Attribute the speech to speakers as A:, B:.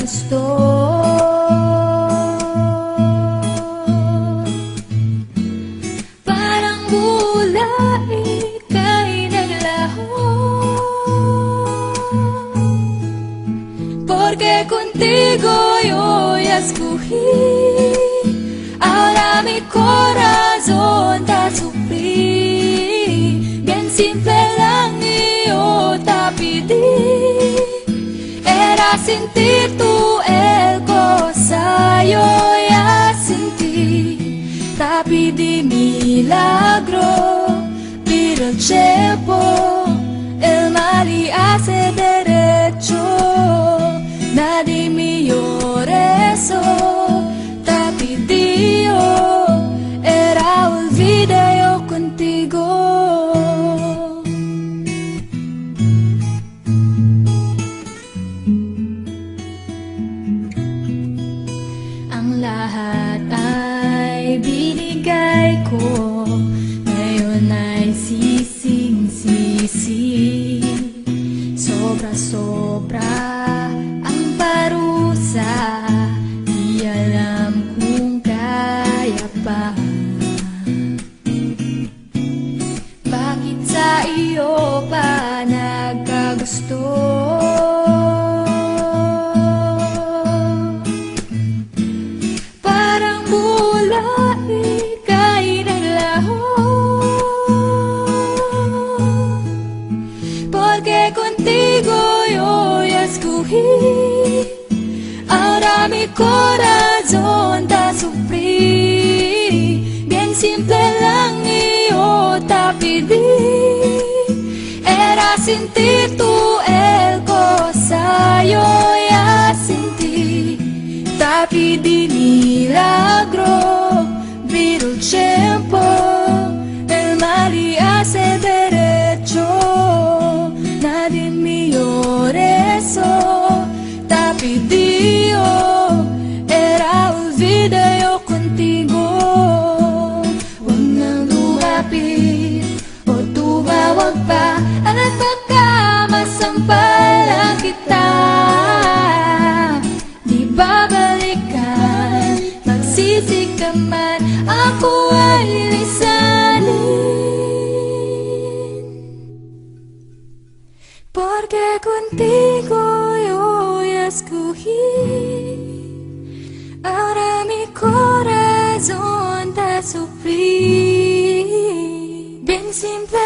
A: nagkagusto. Parang bulay kay naglaho, porque contigo yo ya escogí. Ahora mi corazón te sufrí, bien simple lang yo te pedí. Era sentir tú el cosa yo ya sentí. Te pedí milagro, pero el tiempo el mal y hace derecho. Nadie me llore eso. Era olvidé yo contigo. Ang lahat ay binigay ko, ngayon ay sising-sisi. Sobra-sobra ang parusa, di alam kung kaya pa. Bakit sa iyo pa nagkagusto? Parang bulay kay naglaho, porque contigo yo ya escogí. Ahora mi corazón te sufrí, bien simple lang yo te pedí. Era sentir tú el cosa yo ya sentí. Te pedí milagro, pero el tiempo el mal y hace derecho. Nadie me llore eso. Te pedí era olvidé yo contigo. Huwag nang lumapit o tumawag pa, at baka masampalan kita. Di babalikan, magsisi ka man, ako ay lisanin. Porque contigo yo ya escogí. Ahora mi corazón te sufrí, bien simple